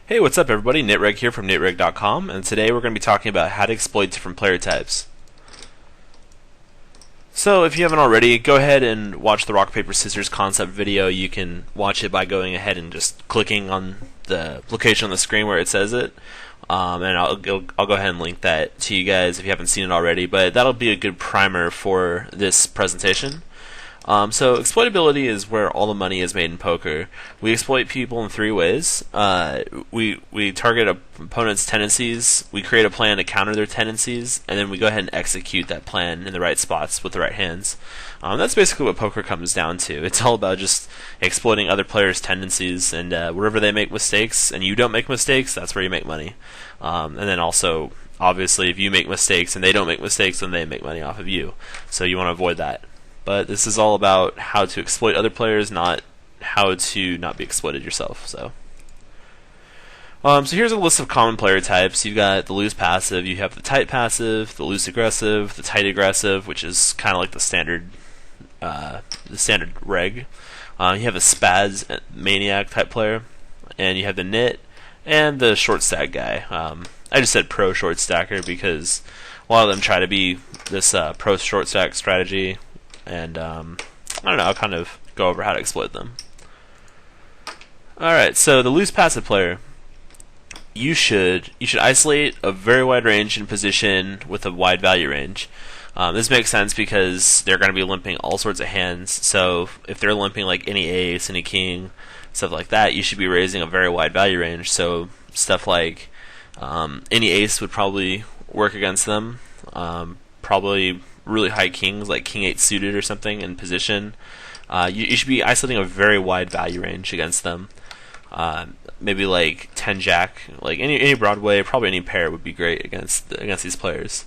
Hey, what's up everybody? Nitreg here from nitreg.com, and today we're going to be talking about how to exploit different player types. So if you haven't already, go ahead and watch the rock, paper, scissors concept video. You can watch it by going ahead and just clicking on the location on the screen where it says it. And I'll go ahead and link that to you guys if you haven't seen it already, but that'll be a good primer for this presentation. So exploitability is where all the money is made in poker. We exploit people in three ways. We target opponents' tendencies, we create a plan to counter their tendencies, and then we go ahead and execute that plan in the right spots with the right hands. That's basically what poker comes down to. It's all about just exploiting other players' tendencies, and wherever they make mistakes and you don't make mistakes, that's where you make money. And then also, obviously, if you make mistakes and they don't make mistakes, then they make money off of you. So you want to avoid that. But this is all about how to exploit other players, not how to not be exploited yourself. So here's a list of common player types. You've got the loose passive, you have the tight passive, the loose aggressive, the tight aggressive, which is kind of like the standard reg. You have the Spaz Maniac type player, and you have the nit and the Shortstack guy. I just said pro Shortstacker because a lot of them try to be this pro Shortstack strategy. And I don't know, I'll kind of go over how to exploit them. Alright, so the loose passive player, you should isolate a very wide range in position with a wide value range. This makes sense because they're going to be limping all sorts of hands, so if they're limping like any ace, any king, stuff like that, you should be raising a very wide value range. So stuff like any ace would probably work against them, probably really high kings like king 8 suited or something in position. You should be isolating a very wide value range against them. Maybe like 10 jack, like any Broadway, probably any pair would be great against these players.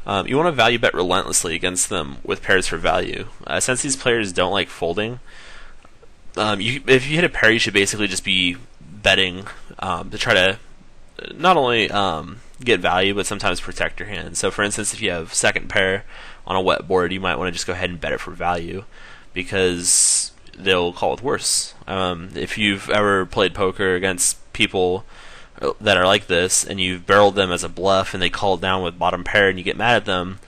You want to value bet relentlessly against them with pairs for value. Since these players don't like folding, if you hit a pair, you should basically just be betting to try to not only get value, but sometimes protect your hand. So for instance, if you have second pair on a wet board, you might want to just go ahead and bet it for value, because they'll call it worse. If you've ever played poker against people that are like this, and you've barreled them as a bluff, and they call down with bottom pair, and you get mad at them,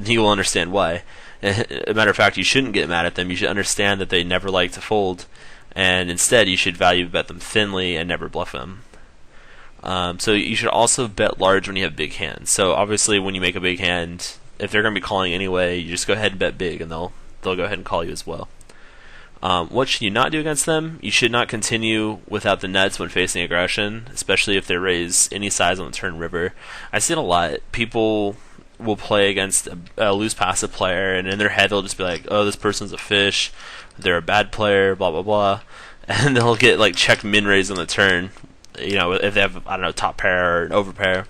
you will understand why. As a matter of fact, you shouldn't get mad at them. You should understand that they never like to fold, and instead you should value bet them thinly and never bluff them. So you should also bet large when you have big hands. So obviously when you make a big hand, if they're going to be calling anyway, you just go ahead and bet big, and they'll go ahead and call you as well. What should you not do against them? You should not continue without the nuts when facing aggression, especially if they raise any size on the turn river. I see it a lot. People will play against a loose passive player, and in their head they'll just be like, oh, this person's a fish, they're a bad player, blah blah blah, and they'll get like check min raise on the turn. You know, if they have, I don't know, top pair or an over pair,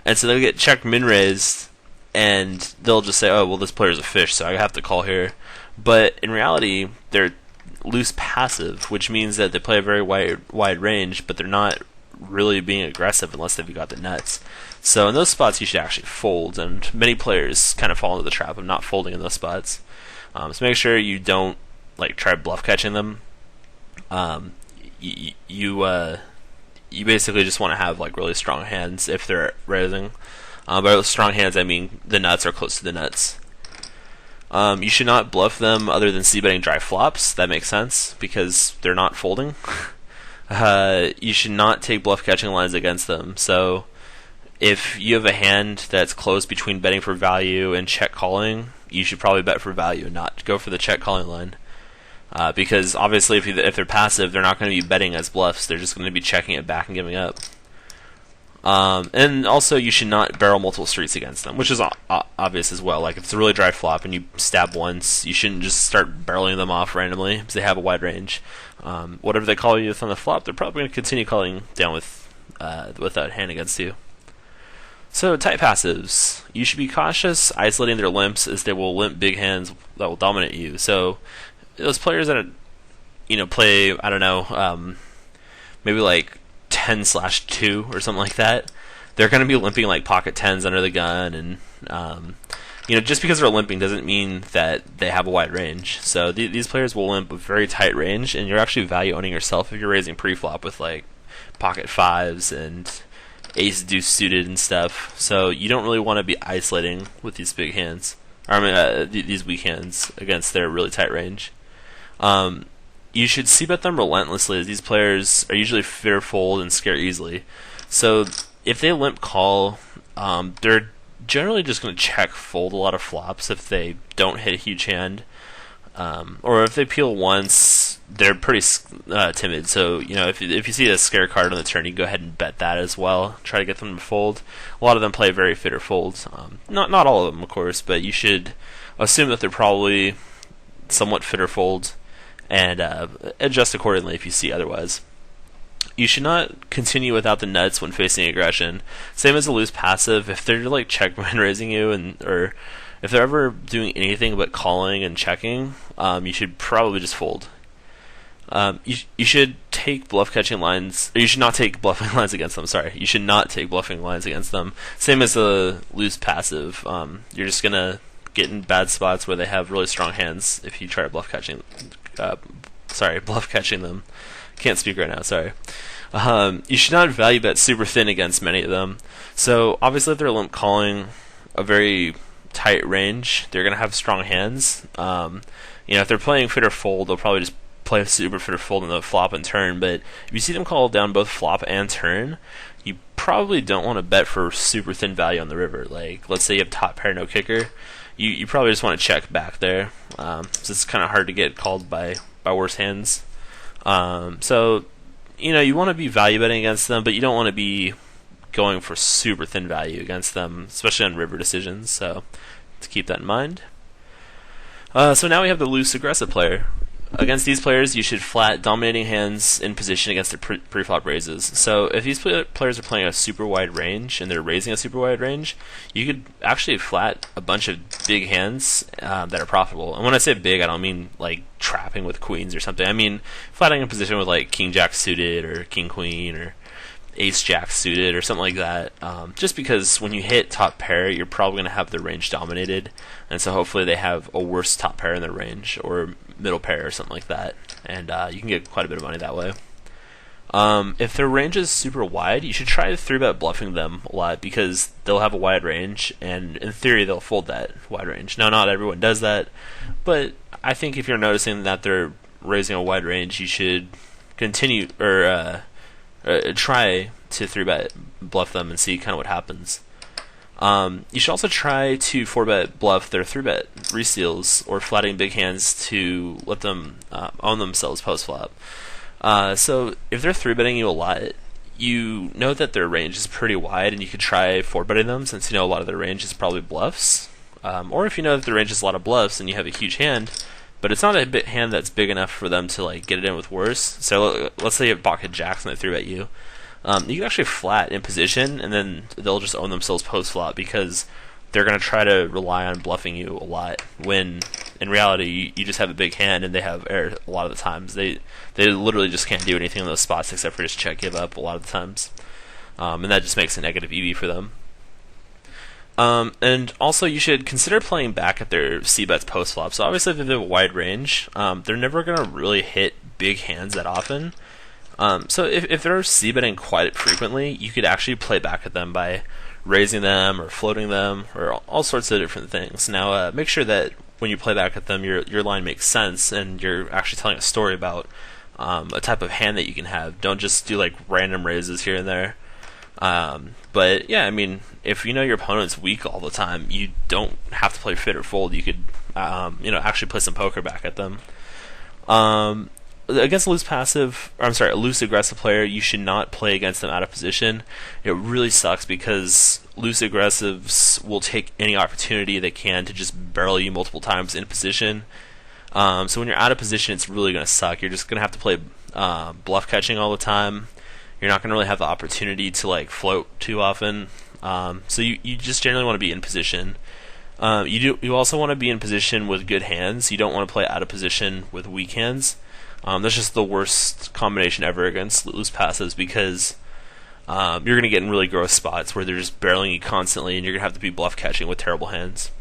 and so they'll get check min raised, and they'll just say, oh, well, this player's a fish, so I have to call here. But in reality, they're loose passive, which means that they play a very wide range, but they're not really being aggressive unless they've got the nuts. So in those spots, you should actually fold, and many players kind of fall into the trap of not folding in those spots. So make sure you don't like try bluff catching them. You basically just want to have like really strong hands if they're raising. By strong hands, I mean the nuts are close to the nuts. You should not bluff them other than c-betting dry flops. That makes sense because they're not folding. You should not take bluff catching lines against them. So if you have a hand that's close between betting for value and check calling, you should probably bet for value and not go for the check calling line. Because obviously if they're passive, they're not going to be betting as bluffs. They're just going to be checking it back and giving up. And also you should not barrel multiple streets against them, which is obvious as well. Like if it's a really dry flop and you stab once, you shouldn't just start barreling them off randomly because they have a wide range. Whatever they call you on the flop, they're probably going to continue calling down with that hand against you. So tight passives, you should be cautious isolating their limps, as they will limp big hands that will dominate you. So those players that play, I don't know, maybe like 10/2 or something like that, they're going to be limping like pocket tens under the gun, and just because they're limping doesn't mean that they have a wide range. So these players will limp a very tight range, and you're actually value owning yourself if you're raising pre-flop with like pocket fives and ace deuce suited and stuff. So you don't really want to be isolating with these big hands, or I mean these weak hands against their really tight range. You should c-bet them relentlessly, as these players are usually fear fold and scare easily. So if they limp call, they're generally just going to check fold a lot of flops if they don't hit a huge hand. Or if they peel once, they're pretty timid. So if you see a scare card on the turn, you go ahead and bet that as well. Try to get them to fold. A lot of them play very fit or folds. Not all of them, of course, but you should assume that they're probably somewhat fit or fold, and adjust accordingly if you see otherwise. You should not continue without the nuts when facing aggression. Same as a loose passive. If they're like check min raising you, or if they're ever doing anything but calling and checking, you should probably just fold. You should take bluff catching lines, or you should not take bluffing lines against them. Sorry, you should not take bluffing lines against them. Same as a loose passive. You're just gonna get in bad spots where they have really strong hands if you try to bluff catching. Bluff catching them. Can't speak right now. Sorry. You should not value bet super thin against many of them. So obviously, if they're limp calling a very tight range, they're gonna have strong hands. If they're playing fit or fold, they'll probably just play super fit or fold in the flop and turn. But if you see them call down both flop and turn, you probably don't want to bet for super thin value on the river. Like, let's say you have top pair no kicker, you probably just want to check back there. So it's kind of hard to get called by worse hands. So you want to be value betting against them, but you don't want to be going for super thin value against them, especially on river decisions. So to keep that in mind. So now we have the loose aggressive player. Against these players, you should flat dominating hands in position against their pre-flop raises. So if these players are playing a super wide range and they're raising a super wide range, you could actually flat a bunch of big hands that are profitable. And when I say big, I don't mean like trapping with queens or something. I mean flatting a position with like king jack suited or king queen or ace jack suited or something like that. Just because when you hit top pair, you're probably going to have their range dominated, and so hopefully they have a worse top pair in their range, or middle pair or something like that, and you can get quite a bit of money that way. If their range is super wide, you should try to 3-bet bluffing them a lot, because they'll have a wide range, and in theory they'll fold that wide range. Now, not everyone does that, but I think if you're noticing that they're raising a wide range, you should continue, or try to 3-bet bluff them and see kind of what happens. You should also try to 4-bet bluff their 3-bet re-steals or flatting big hands to let them own themselves post-flop. So if they're 3-betting you a lot, you know that their range is pretty wide, and you could try 4-betting them, since you know a lot of their range is probably bluffs. Or if you know that their range is a lot of bluffs and you have a huge hand, but it's not a hand that's big enough for them to like get it in with worse. So let's say you have pocket jacks and they 3-bet you. You can actually flat in position, and then they'll just own themselves post-flop, because they're going to try to rely on bluffing you a lot, when in reality you just have a big hand and they have air a lot of the times. They literally just can't do anything in those spots except for just check give up a lot of the times. And that just makes a negative EV for them. And also you should consider playing back at their c-bets post-flop. So obviously if they have a wide range, they're never going to really hit big hands that often. So if they're c-betting quite frequently, you could actually play back at them by raising them or floating them or all sorts of different things. Now make sure that when you play back at them, your line makes sense and you're actually telling a story about a type of hand that you can have. Don't just do like random raises here and there. But yeah, I mean, if you know your opponent's weak all the time, you don't have to play fit or fold. You could actually play some poker back at them. Against a loose aggressive player, you should not play against them out of position. It really sucks, because loose aggressives will take any opportunity they can to just barrel you multiple times in position. So when you're out of position, it's really going to suck. You're just going to have to play bluff catching all the time. You're not going to really have the opportunity to like float too often. So you just generally want to be in position. You also want to be in position with good hands. You don't want to play out of position with weak hands. That's just the worst combination ever against loose passives, because you're going to get in really gross spots where they're just barreling you constantly, and you're going to have to be bluff catching with terrible hands.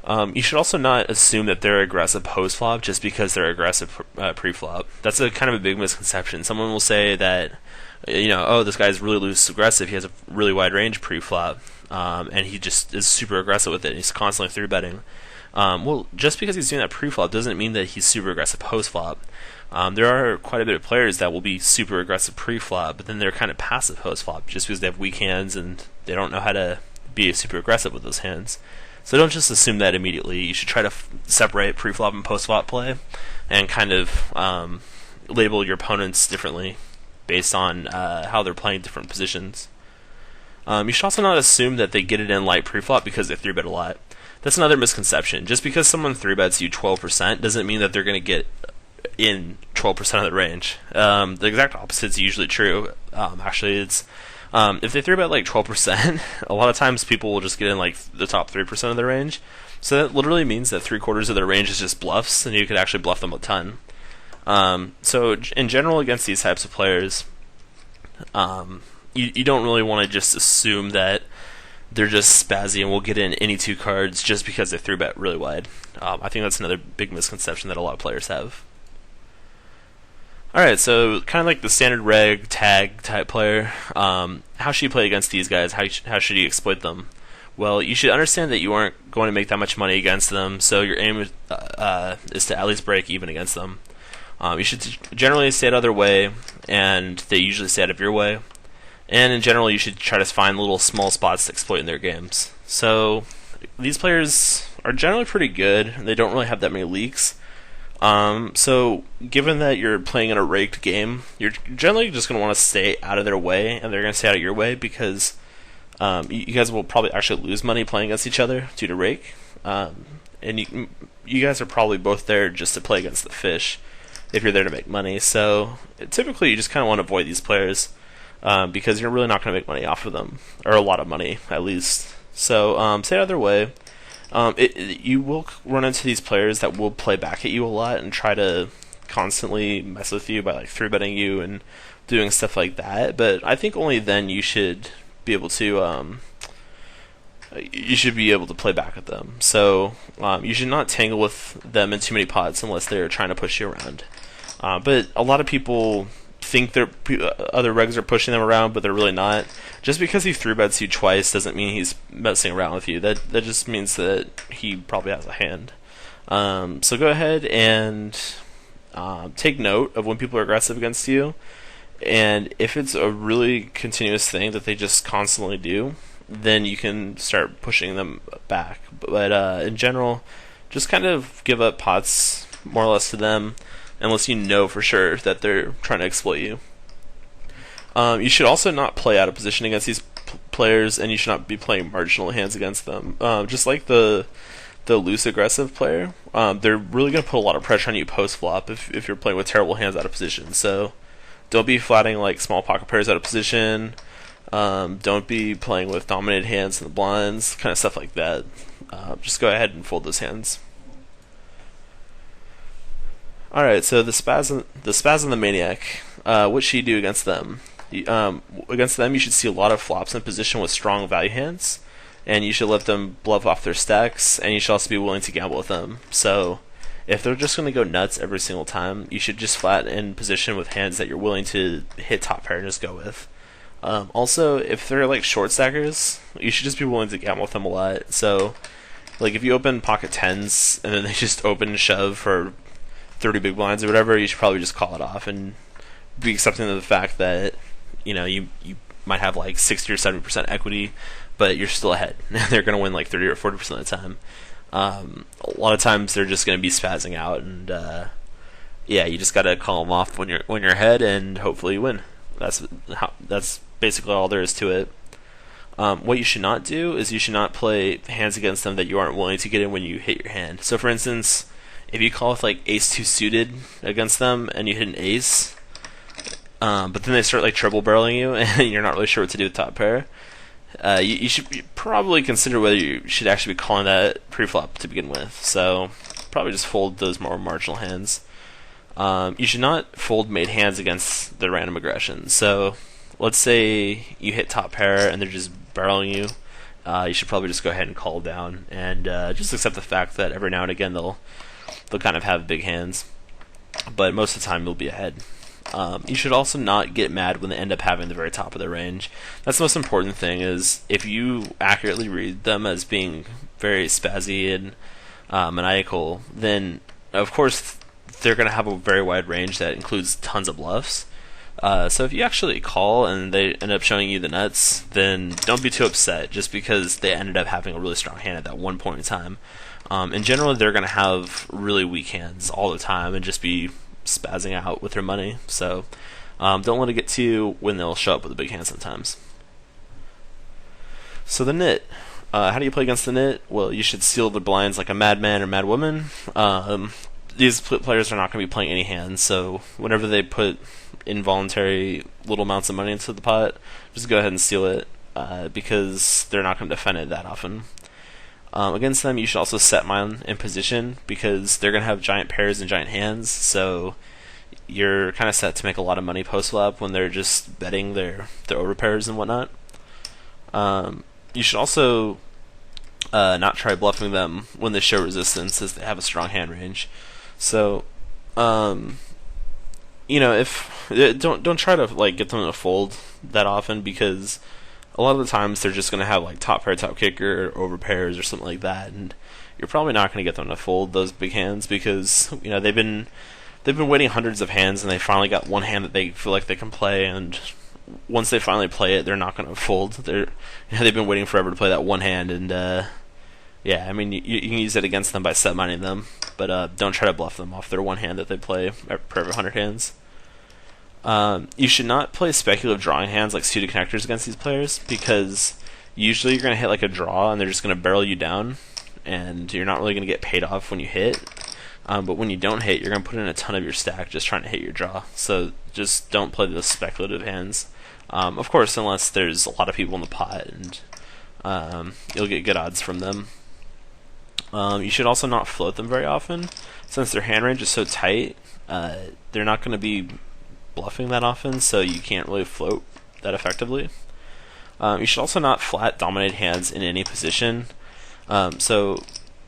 You should also not assume that they're aggressive post-flop just because they're aggressive pre-flop. That's a kind of a big misconception. Someone will say that, oh, this guy's really loose aggressive. He has a really wide range pre-flop, and he just is super aggressive with it. And he's constantly three betting. Well, just because he's doing that pre-flop doesn't mean that he's super aggressive post-flop. There are quite a bit of players that will be super aggressive pre-flop, but then they're kind of passive post-flop just because they have weak hands and they don't know how to be super aggressive with those hands. So don't just assume that immediately. You should try to separate pre-flop and post-flop play and kind of label your opponents differently based on how they're playing different positions. You should also not assume that they get it in light pre-flop because they 3-bet a lot. That's another misconception. Just because someone 3-bets you 12% doesn't mean that they're going to get in 12% of the range. The exact opposite is usually true. Actually, it's if they 3-bet like 12%, a lot of times people will just get in like the top 3% of the range. So that literally means that 3/4 of their range is just bluffs, and you could actually bluff them a ton. So in general, against these types of players, you don't really want to just assume that they're just spazzy and will get in any two cards just because they 3-bet really wide. I think that's another big misconception that a lot of players have. Alright, so kind of like the standard reg, tag type player, how should you play against these guys? How should you exploit them? Well, you should understand that you aren't going to make that much money against them, so your aim is to at least break even against them. You should generally stay out of their way, and they usually stay out of your way. And in general, you should try to find little small spots to exploit in their games. So these players are generally pretty good. They don't really have that many leaks. So given that you're playing in a rigged game, you're generally just going to want to stay out of their way, and they're going to stay out of your way because you guys will probably actually lose money playing against each other due to rake. And you guys are probably both there just to play against the fish if you're there to make money. So typically you just kind of want to avoid these players. Because you're really not going to make money off of them, or a lot of money at least. So stay out of their way. You will run into these players that will play back at you a lot and try to constantly mess with you by like 3-betting you and doing stuff like that. But I think only then you should be able to play back at them. So you should not tangle with them in too many pots unless they're trying to push you around. But a lot of people think other regs are pushing them around, but they're really not. Just because he 3-bets you twice doesn't mean he's messing around with you. That just means that he probably has a hand. So go ahead and take note of when people are aggressive against you, and if it's a really continuous thing that they just constantly do, then you can start pushing them back. But in general, just kind of give up pots more or less to them, unless you know for sure that they're trying to exploit you. You should also not play out of position against these players, and you should not be playing marginal hands against them. Just like the loose aggressive player, they're really going to put a lot of pressure on you post flop if you're playing with terrible hands out of position. So don't be flatting like small pocket pairs out of position. Don't be playing with dominated hands in the blinds, kind of stuff like that. Just go ahead and fold those hands. Alright, so the Spaz and the Maniac, what should you do against them? Against them, you should see a lot of flops in position with strong value hands, and you should let them bluff off their stacks, and you should also be willing to gamble with them. So if they're just going to go nuts every single time, you should just flat in position with hands that you're willing to hit top pair and just go with. Also, if they're like short stackers, you should just be willing to gamble with them a lot. So like if you open pocket tens and then they just open and shove for 30 big blinds or whatever, you should probably just call it off and be accepting of the fact that you might have like 60 or 70% equity, but you're still ahead. They're going to win like 30 or 40% of the time. A lot of times they're just going to be spazzing out, and you just got to call them off when you're ahead, and hopefully you win. That's basically all there is to it. What you should not do is you should not play hands against them that you aren't willing to get in when you hit your hand. So for instance, if you call with like ace-2 suited against them and you hit an ace, but then they start like triple barreling you and you're not really sure what to do with top pair, you should probably consider whether you should actually be calling that pre-flop to begin with. So probably just fold those more marginal hands. You should not fold made hands against the random aggression. So let's say you hit top pair and they're just barreling you, you should probably just go ahead and call down and just accept the fact that every now and again they'll kind of have big hands, but most of the time you'll be ahead. You should also not get mad when they end up having the very top of their range. That's the most important thing, is if you accurately read them as being very spazzy and maniacal, then of course they're going to have a very wide range that includes tons of bluffs. So if you actually call and they end up showing you the nuts, then don't be too upset just because they ended up having a really strong hand at that one point in time. In general, they're going to have really weak hands all the time and just be spazzing out with their money. So don't let it get to you when they'll show up with a big hand sometimes. So the nit. How do you play against the nit? Well, you should steal the blinds like a madman or madwoman. These players are not going to be playing any hands, so whenever they put involuntary little amounts of money into the pot, just go ahead and steal it, because they're not going to defend it that often. Against them, you should also set mine in position, because they're going to have giant pairs and giant hands, so you're kind of set to make a lot of money post-flop when they're just betting their overpairs and whatnot. You should also not try bluffing them when they show resistance, as they have a strong hand range. So, if don't try to like get them to fold that often, because a lot of the times they're just going to have like top pair, top kicker, or over pairs or something like that, and you're probably not going to get them to fold those big hands, because they've been waiting hundreds of hands and they finally got one hand that they feel like they can play, and once they finally play it, they're not going to fold. They've been waiting forever to play that one hand, and you can use it against them by set mining them, but don't try to bluff them off their one hand that they play per every 100 hands. You should not play speculative drawing hands like suited connectors against these players, because usually you're going to hit like a draw and they're just going to barrel you down, and you're not really going to get paid off when you hit. But when you don't hit, you're going to put in a ton of your stack just trying to hit your draw. So just don't play those speculative hands. Of course, unless there's a lot of people in the pot, and you'll get good odds from them. You should also not float them very often. Since their hand range is so tight, they're not going to be bluffing that often, so you can't really float that effectively. You should also not flat dominate hands in any position. So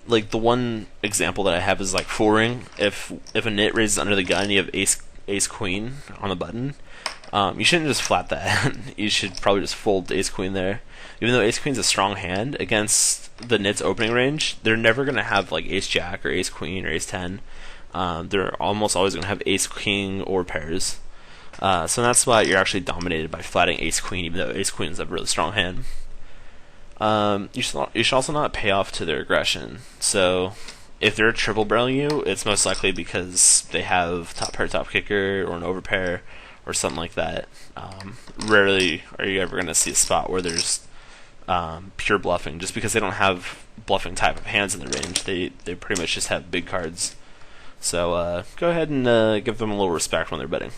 like the one example that I have is like full ring. If a nit raises under the gun, you have ace queen on the button. You shouldn't just flat that. You should probably just fold ace queen there. Even though ace queen's a strong hand against the nit's opening range, they're never going to have like ace jack or ace queen or ace 10. They're almost always going to have ace king or pairs. So that's why you're actually dominated by flatting ace queen, even though ace queen is a really strong hand. You should also not pay off to their aggression. So if they're triple barreling you, it's most likely because they have top pair, top kicker, or an overpair, or something like that. Rarely are you ever going to see a spot where there's pure bluffing, just because they don't have bluffing type of hands in the range. They pretty much just have big cards. So go ahead and give them a little respect when they're betting.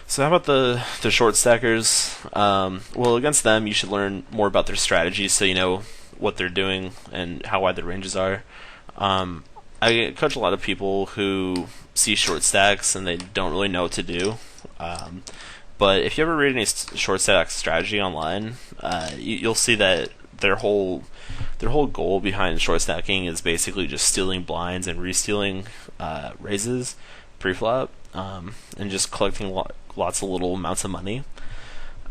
So how about the short stackers? Well, against them, you should learn more about their strategies, so you know what they're doing and how wide their ranges are. I coach a lot of people who see short stacks and they don't really know what to do. But if you ever read any short stack strategy online, you'll see that their whole goal behind short stacking is basically just stealing blinds and re-stealing raises pre-flop, and just collecting lots of little amounts of money.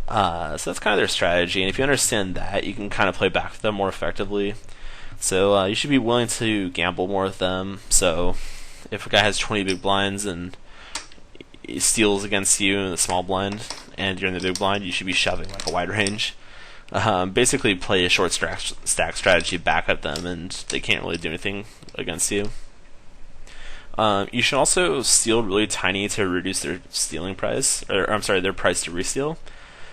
So that's kind of their strategy, and if you understand that, you can kind of play back with them more effectively. So you should be willing to gamble more with them. So if a guy has 20 big blinds and he steals against you in the small blind and you're in the big blind, you should be shoving like a wide range. Basically play a short stack strategy back at them, and they can't really do anything against you. You should also steal really tiny to reduce their stealing price, or I'm sorry, their price to re-steal.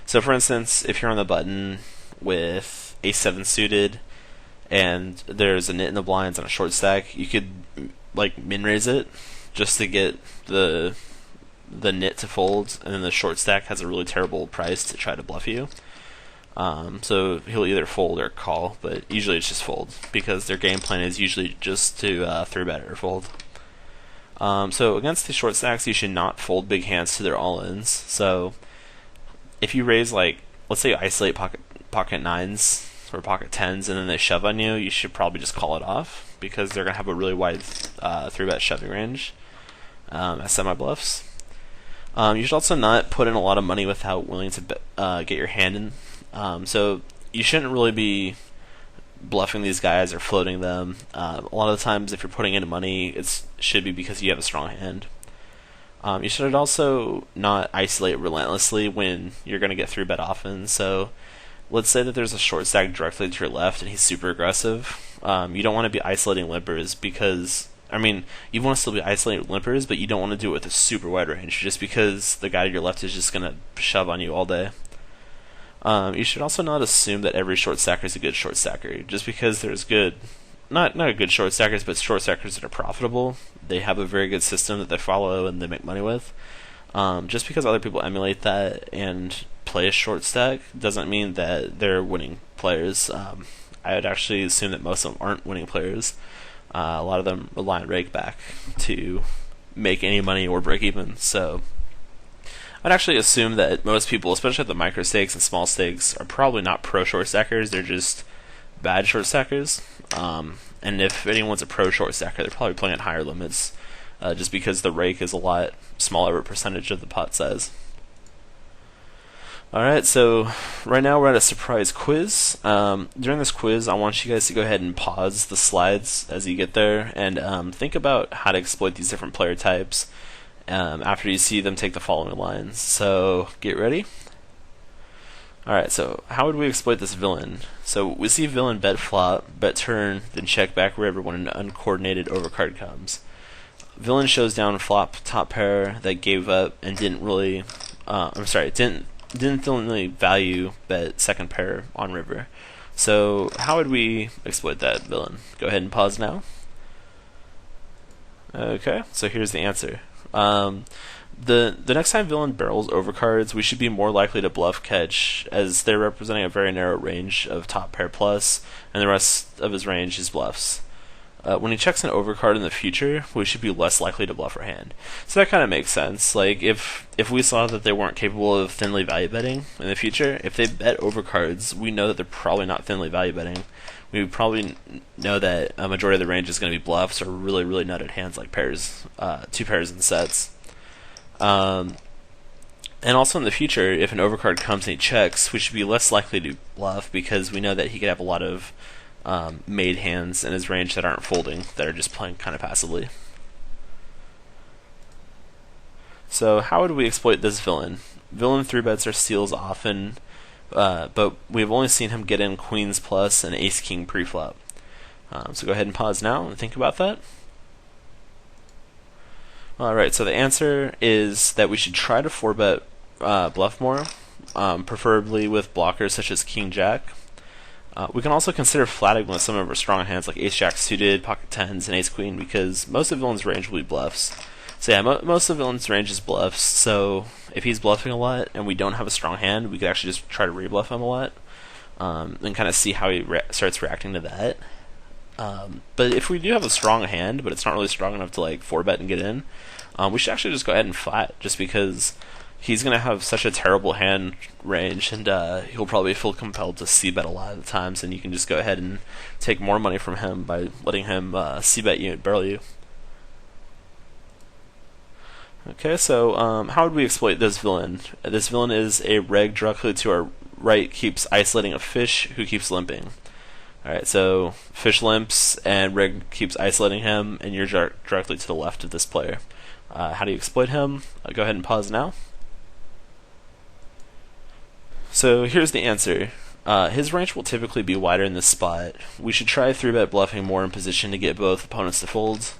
So for instance, if you're on the button with ace-7 suited and there's a nit in the blinds on a short stack, you could like min-raise it just to get the nit to fold, and then the short stack has a really terrible price to try to bluff you. So he'll either fold or call, but usually it's just fold, because their game plan is usually just to 3-bet or fold. So against the short stacks, you should not fold big hands to their all-ins. So if you raise, like, let's say you isolate pocket nines or pocket tens and then they shove on you, you should probably just call it off because they're going to have a really wide 3-bet shoving range as semi-bluffs. You should also not put in a lot of money without willing to get your hand in. So you shouldn't really be bluffing these guys or floating them. A lot of the times if you're putting in money, it should be because you have a strong hand. You should also not isolate relentlessly when you're going to get 3-bet often. So let's say that there's a short stack directly to your left and he's super aggressive. You don't want to be isolating limpers because, I mean, you want to still be isolating limpers, but you don't want to do it with a super wide range just because the guy to your left is just going to shove on you all day. You should also not assume that every short stacker is a good short stacker. Just because there's good, not good short stackers, but short stackers that are profitable, they have a very good system that they follow and they make money with. Just because other people emulate that and play a short stack doesn't mean that they're winning players. I would actually assume that most of them aren't winning players. A lot of them rely on rake back to make any money or break even. So I'd actually assume that most people, especially at the micro stakes and small stakes, are probably not pro short stackers. They're just bad short stackers. And if anyone's a pro short stacker, they're probably playing at higher limits, just because the rake is a lot smaller percentage of the pot size. Alright, so right now we're at a surprise quiz. During this quiz, I want you guys to go ahead and pause the slides as you get there and think about how to exploit these different player types after you see them take the following lines. So get ready. Alright, so how would we exploit this villain? So we see villain bet flop, bet turn, then check back river when an uncoordinated overcard comes. Villain shows down flop top pair that gave up and didn't really, didn't really value bet second pair on river. So how would we exploit that villain? Go ahead and pause now. Okay, so here's the answer. The next time villain barrels overcards, we should be more likely to bluff catch, as they're representing a very narrow range of top pair plus, and the rest of his range is bluffs. When he checks an overcard in the future, we should be less likely to bluff our hand. So that kind of makes sense. Like if we saw that they weren't capable of thinly value betting in the future, if they bet overcards, we know that they're probably not thinly value betting. We would probably know that a majority of the range is going to be bluffs or really, really nutted hands like pairs, two pairs and sets. And also in the future, if an overcard comes and he checks, we should be less likely to bluff because we know that he could have a lot of made hands in his range that aren't folding, that are just playing kind of passively. So how would we exploit this villain? Villain 3-bets or steals often, but we've only seen him get in queens plus and ace king pre-flop. So go ahead and pause now and think about that. Alright, so the answer is that we should try to 4-bet bluff more, preferably with blockers such as king jack. We can also consider flatting with some of our strong hands like ace jack suited, pocket tens, and ace queen because most of villain's range will be bluffs. So yeah, most of villain's range is bluffs, so if he's bluffing a lot and we don't have a strong hand, we could actually just try to rebluff him a lot and kind of see how he starts reacting to that. But if we do have a strong hand, but it's not really strong enough to like 4-bet and get in, we should actually just go ahead and flat, just because he's going to have such a terrible hand range, and he'll probably feel compelled to c-bet a lot of the times, and you can just go ahead and take more money from him by letting him c-bet you and barrel you. Okay, so how would we exploit this villain? This villain is a reg directly to our right, keeps isolating a fish who keeps limping. Alright, so fish limps and reg keeps isolating him, and you're directly to the left of this player. How do you exploit him? Go ahead and pause now. So here's the answer. His range will typically be wider in this spot. We should try 3-bet bluffing more in position to get both opponents to fold.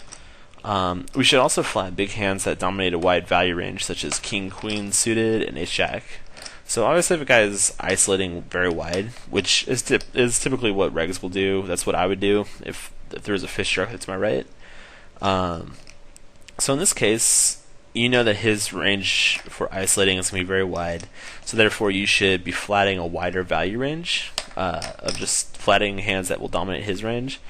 We should also flat big hands that dominate a wide value range, such as king, queen suited, and ace jack. So obviously if a guy is isolating very wide, which is typically what regs will do, that's what I would do if there was a fish directly to my right. So in this case, you know that his range for isolating is going to be very wide, so therefore you should be flatting a wider value range of just flatting hands that will dominate his range.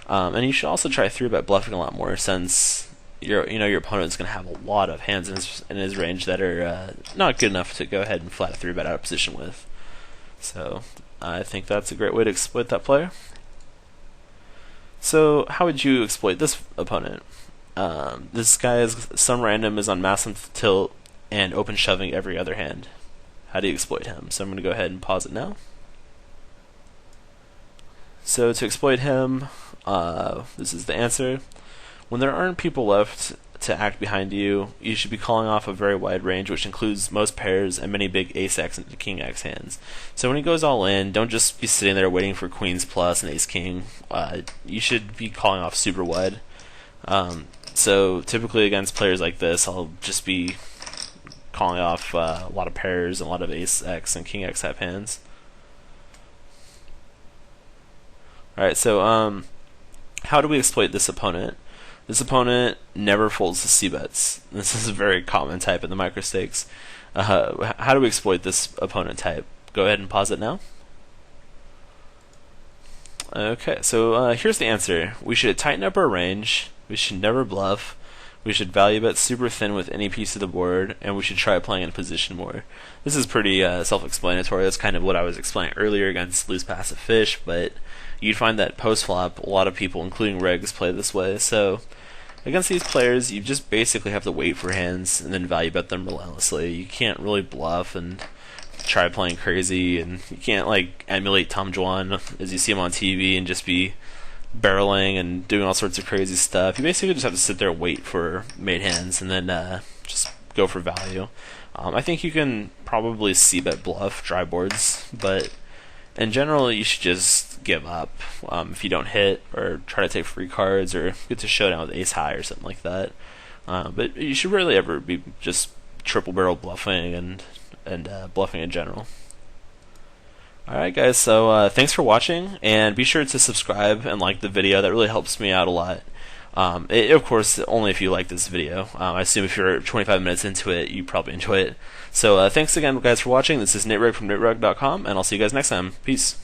And you should also try 3-bet bluffing a lot more, since your opponent's going to have a lot of hands in his range that are not good enough to go ahead and flat a 3-bet out of position with. So I think that's a great way to exploit that player. So how would you exploit this opponent? This guy is some random is on massive tilt and open shoving every other hand. How do you exploit him? So I'm going to go ahead and pause it now. So to exploit him, this is the answer. When there aren't people left to act behind you, you should be calling off a very wide range, which includes most pairs and many big ace-x and king-x hands. So when he goes all in, don't just be sitting there waiting for queens plus and ace-king. You should be calling off super wide. So typically against players like this, I'll just be calling off a lot of pairs and a lot of ace-x and king-x type hands. Alright, so how do we exploit this opponent? This opponent never folds to c-bets. This is a very common type in the microstakes. How do we exploit this opponent type? Go ahead and pause it now. Okay, so here's the answer. We should tighten up our range. We should never bluff. We should value bet super thin with any piece of the board, and we should try playing in position more. This is pretty self-explanatory. That's kind of what I was explaining earlier against loose passive fish, but you'd find that post-flop, a lot of people, including regs, play this way. So against these players, you just basically have to wait for hands and then value bet them relentlessly. You can't really bluff and try playing crazy, and you can't like emulate Tom Juan as you see him on TV and just be barreling and doing all sorts of crazy stuff. You basically just have to sit there and wait for made hands and then just go for value. I think you can probably c-bet bluff dry boards, but in general you should just give up if you don't hit, or try to take free cards, or get to showdown with ace high or something like that. But you should rarely ever be just triple barrel bluffing and bluffing in general. Alright guys, so thanks for watching, and be sure to subscribe and like the video. That really helps me out a lot. Of course, only if you like this video. I assume if you're 25 minutes into it, you probably enjoy it. So thanks again guys for watching. This is NateRug from NateRug.com, and I'll see you guys next time. Peace.